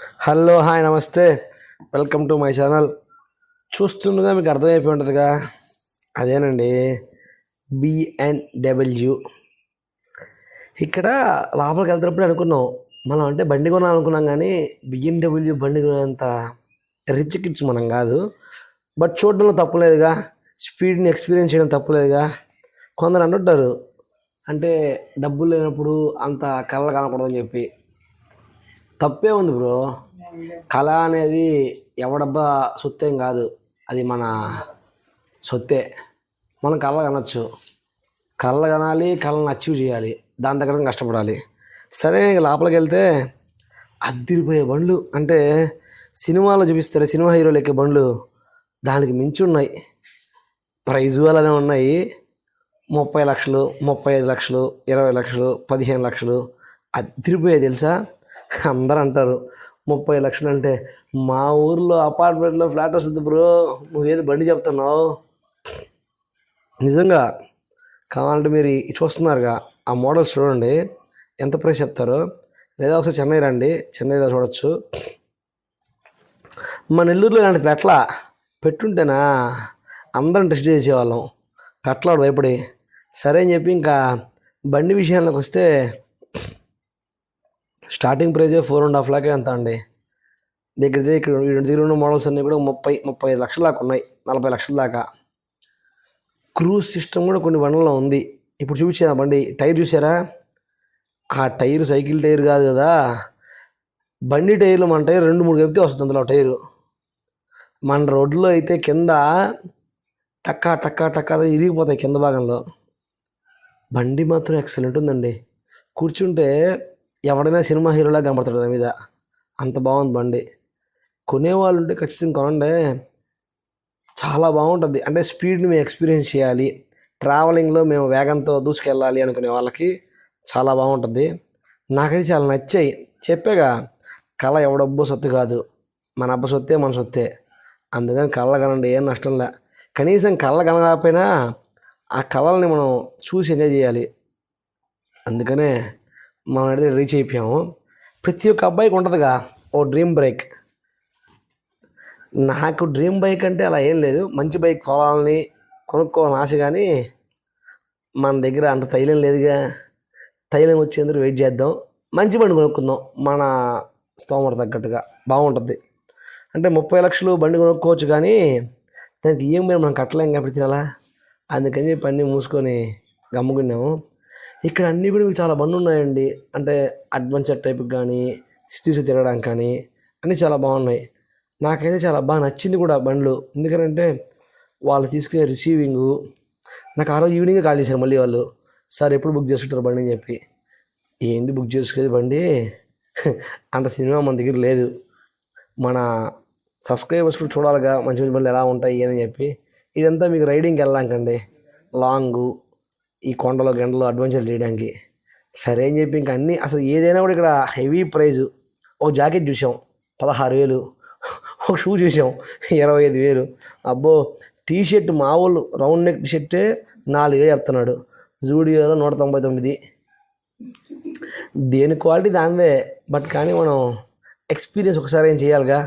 Hello hi నమస్తే, welcome to my channel. చూస్తుండగా మీకు అర్థమైపోయి ఉంటుందిగా, అదేనండి బిఎన్డబ్ల్యూ. ఇక్కడ లోపలికి వెళ్తున్నప్పుడు అనుకున్నాం మనం అంటే బండి కొనాలి అనుకున్నాం, కానీ బిఎన్డబ్ల్యూ బండి కొనేంత రిచ్ కిడ్స్ మనం కాదు. బట్ చూడడంలో తప్పులేదుగా, స్పీడ్ని ఎక్స్పీరియన్స్ చేయడం తప్పులేదుగా. కొందరు అంటుంటారు అంటే డబ్బులు లేనప్పుడు అంత కళ్ళ కనకూడదని చెప్పి. తప్పే ఉంది బ్రో. కళ అనేది ఎవడబ్బా సొత్తేం కాదు, అది మన సొత్తే. మనం కళ్ళ కనొచ్చు, కళ్ళ కనాలి, కళ్ళని అచీవ్ చేయాలి, దాని దగ్గర కష్టపడాలి. సరే ఇక లోపలికి వెళ్తే అద్దిరిపోయే బండ్లు అంటే సినిమాలో చూపిస్తారు, సినిమా హీరోలు ఎక్కే బండ్లు దానికి మించి ఉన్నాయి. ప్రైజ్ అలానే ఉన్నాయి. 30 లక్షలు, 35 లక్షలు, 20 లక్షలు, 15 లక్షలు అద్దిరిపోయాయి తెలుసా. అందరూ అంటారు 30 లక్షలు అంటే మా ఊర్లో అపార్ట్మెంట్లో ఫ్లాట్ వస్తుంది బ్రో, నువ్వేది బండి చెప్తున్నావు. నిజంగా కావాలంటే మీరు చూస్తున్నారుగా ఆ మోడల్స్ చూడండి, ఎంత ప్రైస్ చెప్తారో. లేదా ఒకసారి చెన్నై రండి, చెన్నైలో చూడొచ్చు. మా నెల్లూరులో ఇలాంటి పెట్టుంటేనా అందరం టెస్ట్ చేసేవాళ్ళం. పెట్టలాడు భయపడి. సరే అని చెప్పి ఇంకా బండి విషయానికి వస్తే స్టార్టింగ్ ప్రైజే 4.5 లాక్ ఎంత అండి. దగ్గర ఉన్న మోడల్స్ అన్నీ కూడా 30-35 లక్షల దాకా ఉన్నాయి, 40 లక్షల దాకా. క్రూజ్ సిస్టమ్ కూడా కొన్ని బండ్లలో ఉంది. ఇప్పుడు చూపించాను ఆ బండి టైర్ చూసారా, ఆ టైర్ సైకిల్ టైర్ కాదు కదా, బండి టైర్లు. మన టైర్ 2-3 కలిపితే వస్తుంది అందులో టైరు. మన రోడ్లో అయితే కింద టక్కా టక్కా టక్కా ఇరిగిపోతాయి కింద భాగంలో. బండి మాత్రం ఎక్సలెంట్ ఉందండి. కూర్చుంటే ఎవడైనా సినిమా హీరోలా కనపడతాడు దాని మీద, అంత బాగుంది బండి. కొనేవాళ్ళు ఉంటే ఖచ్చితంగా కొనండి, చాలా బాగుంటుంది. అంటే స్పీడ్ని మేము ఎక్స్పీరియన్స్ చేయాలి, ట్రావెలింగ్లో మేము వేగంతో దూసుకెళ్ళాలి అనుకునే వాళ్ళకి చాలా బాగుంటుంది. నాకైతే చాలా నచ్చాయి. చెప్పాగా, కళ ఎవడబ్బో సొత్తు కాదు, మన అబ్బ సొత్తే మన సొత్తే. అందుకని కళ్ళ కనండి, ఏం నష్టం లే. కనీసం కళ్ళ కనకపోయినా ఆ కళల్ని మనం చూసి ఎంజాయ్ చేయాలి. అందుకనే మనం అయితే రీచ్ అయిపోయాము. ప్రతి ఒక్క అబ్బాయికి ఉంటుందిగా ఓ డ్రీమ్ బైక్. నాకు డ్రీమ్ బైక్ అంటే అలా ఏం లేదు, మంచి బైక్ తోలాలని కొనుక్కోవాలని ఆశ, కానీ మన దగ్గర అంత తైలం లేదుగా. తైలం వచ్చేందుకు వెయిట్ చేద్దాం, మంచి బండి కొనుక్కుందాం మన స్తోమత తగ్గట్టుగా, బాగుంటుంది. అంటే 30 లక్షలు బండి కొనుక్కోవచ్చు, కానీ దానికి ఈఎంఐ మనం కట్టలేం కాబట్టి అలా. అందుకని చెప్పి అన్నీ మూసుకొని గమ్ముకున్నాము. ఇక్కడ అన్నీ కూడా మీకు చాలా బండ్లు ఉన్నాయండి. అంటే అడ్వెంచర్ టైప్కి కానీ, సిటీస్ తిరగడానికి కానీ అన్నీ చాలా బాగున్నాయి. నాకైతే చాలా బాగా నచ్చింది కూడా బండ్లు. ఎందుకంటే వాళ్ళు తీసుకునే రిసీవింగు, నాకు ఆ రోజు ఈవినింగే కాల్ చేశారు మళ్ళీ వాళ్ళు, సార్ ఎప్పుడు బుక్ చేసుకుంటారు బండి అని చెప్పి. ఏంది బుక్ చేసుకునేది బండి, అంత సినిమా మన దగ్గర లేదు. మన సబ్స్క్రైబర్స్ కూడా చూడాలిగా మంచి మంచి బండ్లు ఎలా ఉంటాయి అని చెప్పి. ఇదంతా మీకు రైడింగ్కి వెళ్ళడానికండి, లాంగు, ఈ కొండలో గంటలో అడ్వెంచర్ చేయడానికి. సరే అని చెప్పి ఇంక అన్నీ అసలు ఏదైనా కూడా ఇక్కడ హెవీ ప్రైజు. ఒక జాకెట్ చూసాం 16,000, ఒక షూ చూసాం 25,000. అబ్బో, టీ షర్ట్ మామూలు రౌండ్ నెక్ టీ షర్టే 4,000 చెప్తున్నాడు. జూడియోలో 199. దేని క్వాలిటీ దానిదే, బట్ కానీ మనం ఎక్స్పీరియన్స్ ఒకసారి ఏం చేయాలిగా.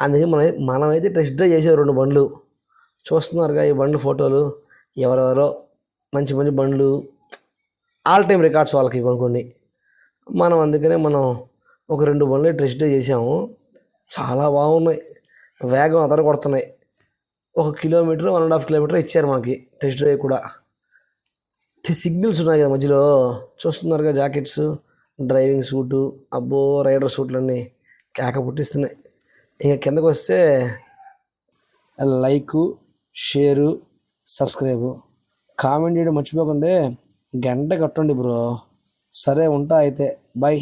అందుకే మనమైతే టెస్ట్ డ్రైవ్ చేసే 2 బండ్లు చూస్తున్నారుగా, ఈ బండ్లు ఫోటోలు. ఎవరెవరో మంచి మంచి బండ్లు, ఆల్ టైమ్ రికార్డ్స్ వాళ్ళకి కొన్ని. అందుకనే మనం ఒక 2 బండ్లు టెస్ట్ డ్రైవ్ చేసాము, చాలా బాగున్నాయి, వేగం అదర కొడుతున్నాయి. 1 కిలోమీటర్ 1.5 కిలోమీటర్ ఇచ్చారు మనకి టెస్ట్ డ్రైవ్ కూడా. సిగ్నల్స్ ఉన్నాయి కదా మధ్యలో, చూస్తున్నారుగా. జాకెట్స్, డ్రైవింగ్ సూటు, అబ్బో రైడర్ సూట్లన్నీ కేక పుట్టిస్తున్నాయి. ఇక కిందకు వస్తే లైకు, షేరు, సబ్స్క్రైబు, కామెంట్ చేయడం మర్చిపోకండి. గంట కట్టండి బ్రో. సరే ఉంటా అయితే, బాయ్.